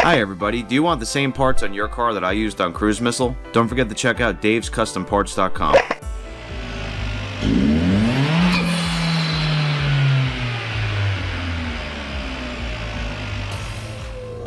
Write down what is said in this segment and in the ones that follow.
Hi everybody, do you want the same parts on your car that I used on Cruise Missile? Don't forget to check out davescustomparts.com.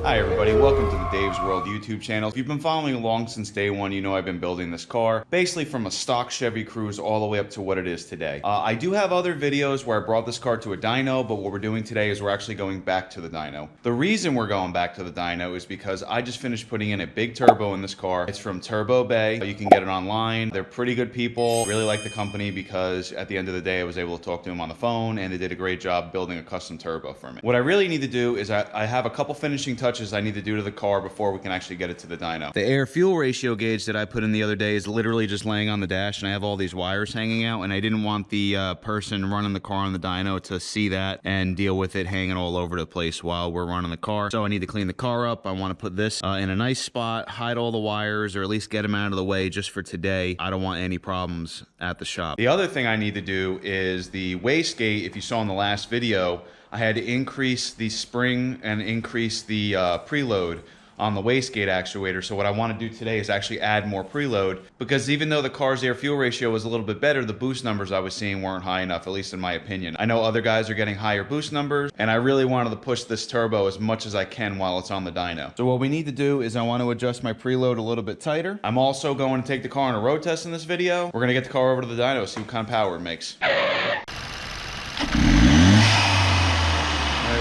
Hi everybody, welcome to the Dave's World YouTube channel. If you've been following along since day one, you know I've been building this car, basically from a stock Chevy Cruze all the way up to what it is today. I do have other videos where I brought this car to a dyno, but what we're doing today is we're actually going back to the dyno. The reason we're going back to the dyno is because I just finished putting in a big turbo in this car. It's from Turbo Bay. You can get it online. They're pretty good people. Really like the company because at the end of the day I was able to talk to them on the phone and they did a great job building a custom turbo for me. What I really need to do is I have a couple finishing touches I need to do to the car before we can actually get it to the dyno. The air fuel ratio gauge that I put in the other day is literally just laying on the dash, and I have all these wires hanging out, and I didn't want the person running the car on the dyno to see that and deal with it hanging all over the place while we're running the car. So I need to clean the car up. I want to put this in a nice spot, hide all the wires, or at least get them out of the way just for today. I don't want any problems at the shop. The other thing I need to do is the wastegate. If you saw in the last video, I had to increase the spring and increase the preload on the wastegate actuator. So what I want to do today is actually add more preload, because even though the car's air fuel ratio was a little bit better, the boost numbers I was seeing weren't high enough, at least in my opinion. I know other guys are getting higher boost numbers, and I really wanted to push this turbo as much as I can while it's on the dyno. So what we need to do is I want to adjust my preload a little bit tighter. I'm also going to take the car on a road test in this video. We're going to get the car over to the dyno, see what kind of power it makes.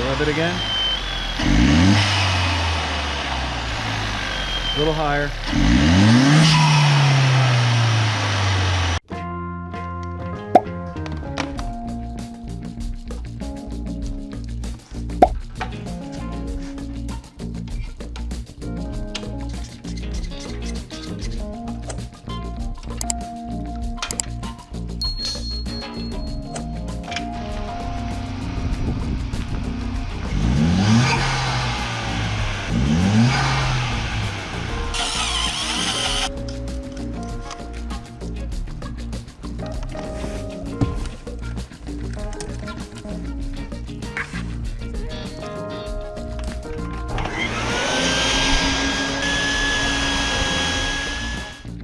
Rev it again. A little higher.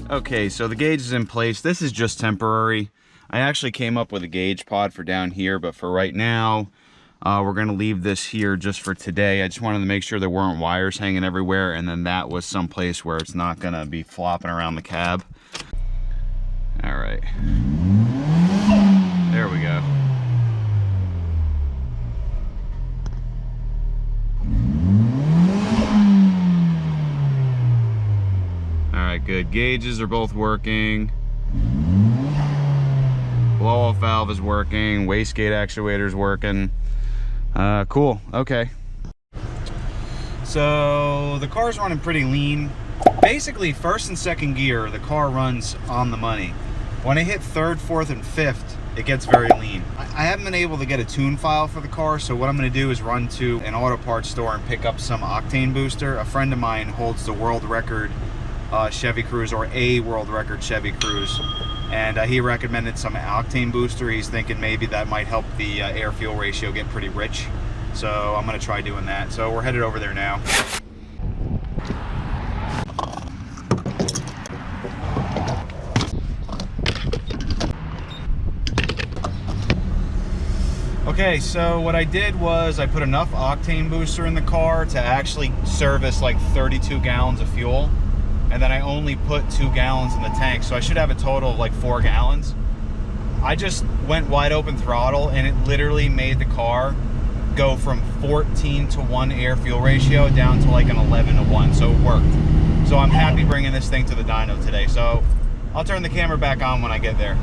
Okay, so the gauge is in place. This is just temporary. I actually came up with a gauge pod for down here, but for right now, we're gonna leave this here just for today. I just wanted to make sure there weren't wires hanging everywhere, and then that was someplace where it's not gonna be flopping around the cab. All right, there we go. Good, gauges are both working. Blow-off valve is working. Wastegate actuator is working. Cool, okay. So the car's running pretty lean. Basically, first and second gear, the car runs on the money. When I hit third, fourth, and fifth, it gets very lean. I haven't been able to get a tune file for the car, so what I'm gonna do is run to an auto parts store and pick up some octane booster. A friend of mine holds the world record Chevy Cruze, or a world record Chevy Cruze, and he recommended some octane booster. He's thinking maybe that might help the air fuel ratio get pretty rich, so I'm gonna try doing that. So we're headed over there now. Okay, so what I did was I put enough octane booster in the car to actually service like 32 gallons of fuel. And then I only put 2 gallons in the tank, so I should have a total of like 4 gallons. I just went wide open throttle and it literally made the car go from 14 to 1 air fuel ratio down to like an 11 to 1, so it worked. So I'm happy bringing this thing to the dyno today. So I'll turn the camera back on when I get there.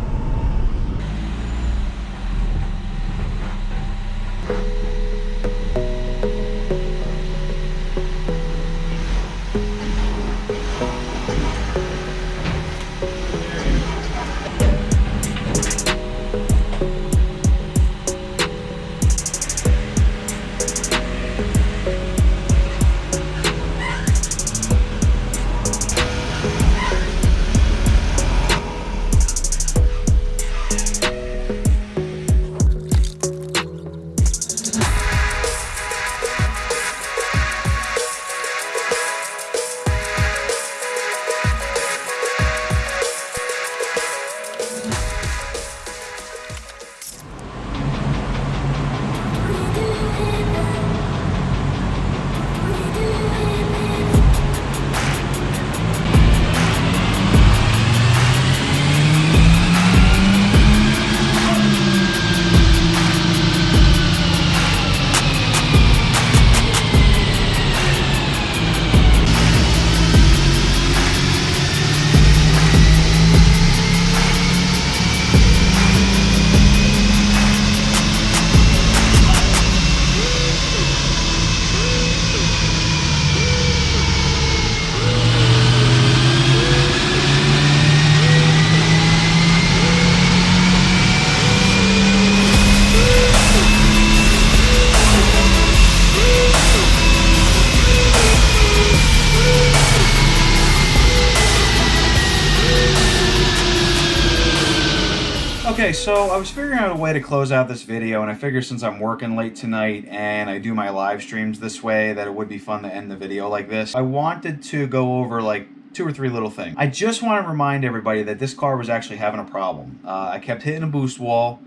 Okay, so I was figuring out a way to close out this video, and I figured since I'm working late tonight and I do my live streams this way, that it would be fun to end the video like this. I wanted to go over like 2 or 3 little things. I just want to remind everybody that this car was actually having a problem. I kept hitting a boost wall.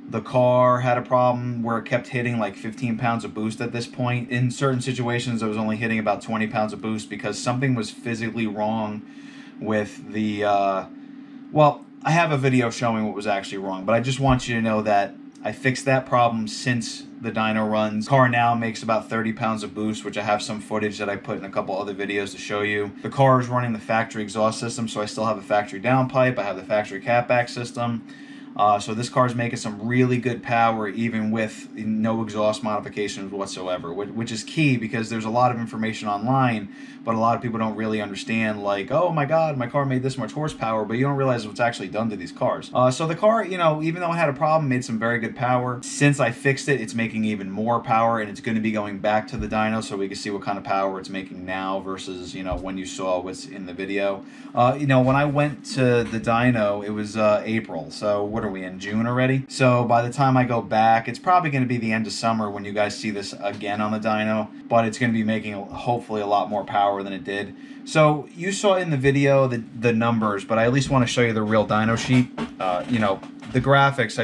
The car had a problem where it kept hitting like 15 pounds of boost at this point. In certain situations, I was only hitting about 20 pounds of boost because something was physically wrong with the, well, I have a video showing what was actually wrong, but I just want you to know that I fixed that problem since the dyno runs. The car now makes about 30 pounds of boost, which I have some footage that I put in a couple other videos to show you. The car is running the factory exhaust system, so I still have a factory downpipe. I have the factory catback system. So this car is making some really good power even with no exhaust modifications whatsoever, which is key because there's a lot of information online, but a lot of people don't really understand, like, oh my god, my car made this much horsepower, but you don't realize what's actually done to these cars. So the car, you know, even though it had a problem, made some very good power. Since I fixed it, it's making even more power, and it's going to be going back to the dyno so we can see what kind of power it's making now versus, you know, when you saw what's in the video. You know, when I went to the dyno, it was April, so what are we in, June already? So by the time I go back, it's probably going to be the end of summer when you guys see this again on the dyno, but it's going to be making hopefully a lot more power than it did. So you saw in the video the numbers, but I at least want to show you the real dyno sheet. You know, the graphics,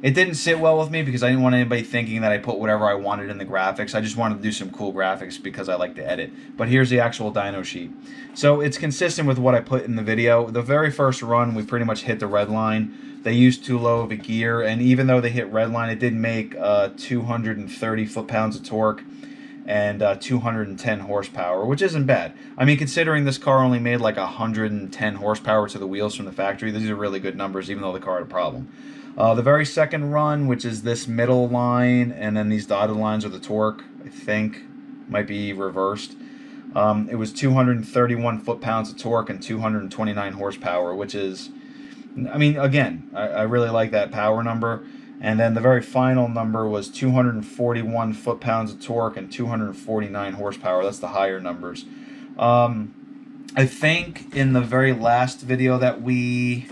it didn't sit well with me because I didn't want anybody thinking that I put whatever I wanted in the graphics. I just wanted to do some cool graphics because I like to edit. But here's the actual dyno sheet. So it's consistent with what I put in the video. The very first run, we pretty much hit the red line. They used too low of a gear, and even though they hit red line, it did make 230 foot-pounds of torque and 210 horsepower, which isn't bad. I mean, considering this car only made like 110 horsepower to the wheels from the factory, these are really good numbers, even though the car had a problem. The very second run, which is this middle line, and then these dotted lines are the torque, I think, might be reversed. It was 231 foot-pounds of torque and 229 horsepower, which is, I mean, again, I really like that power number. And then the very final number was 241 foot-pounds of torque and 249 horsepower. That's the higher numbers. I think in the very last video that we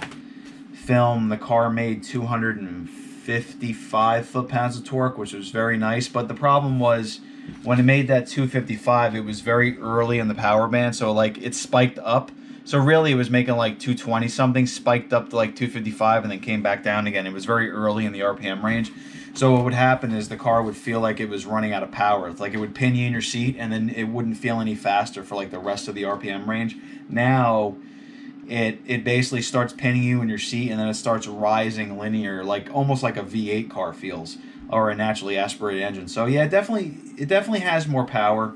filmed, the car made 255 foot-pounds of torque, which was very nice. But the problem was when it made that 255, it was very early in the power band, so like it spiked up. So really it was making like 220 something, spiked up to like 255 and then came back down again. It was very early in the RPM range. So what would happen is the car would feel like it was running out of power. It's like it would pin you in your seat and then it wouldn't feel any faster for like the rest of the RPM range. Now it basically starts pinning you in your seat and then it starts rising linear, like almost like a V8 car feels, or a naturally aspirated engine. So yeah, it definitely has more power.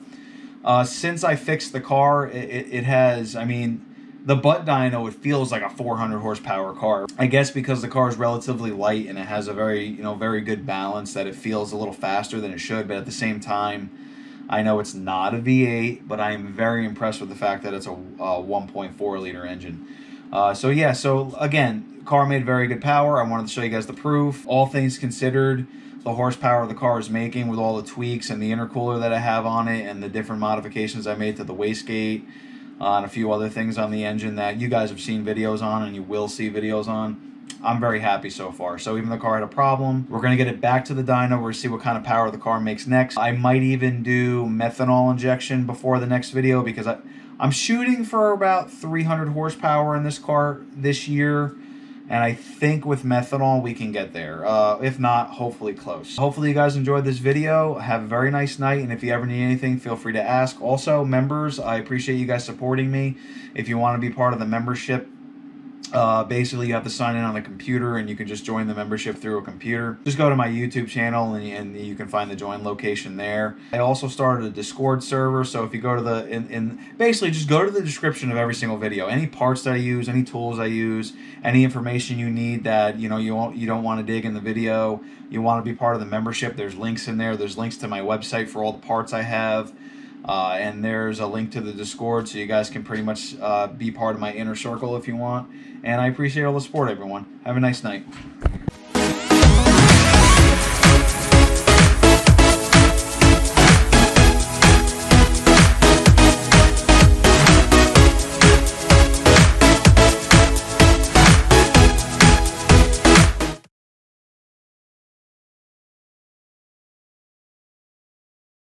Since I fixed the car, it has, I mean, the butt dyno, it feels like a 400 horsepower car. I guess because the car is relatively light and it has a very, you know, very good balance, that it feels a little faster than it should. But at the same time, I know it's not a V8, but I am very impressed with the fact that it's a 1.4 liter engine. So yeah, so again, car made very good power. I wanted to show you guys the proof. All things considered, the horsepower the car is making with all the tweaks and the intercooler that I have on it and the different modifications I made to the wastegate, and a few other things on the engine that you guys have seen videos on and you will see videos on. I'm very happy so far. So even though the car had a problem, we're going to get it back to the dyno. We're going to see what kind of power the car makes next. I might even do methanol injection before the next video because I'm shooting for about 300 horsepower in this car this year. And I think with methanol we can get there. If not, hopefully close. Hopefully you guys enjoyed this video. Have a very nice night, and if you ever need anything, feel free to ask. Also, members, I appreciate you guys supporting me. If you want to be part of the membership, basically you have to sign in on a computer and you can just join the membership through a computer. Just go to my YouTube channel and you can find the join location there. I also started a Discord server, so if you go to basically just go to the description of every single video. Any parts that I use, any tools I use, any information you need that you don't want to dig in the video, you want to be part of the membership, there's links in there. There's links to my website for all the parts I have. And there's a link to the Discord, so you guys can pretty much be part of my inner circle if you want. And I appreciate all the support, everyone. Have a nice night.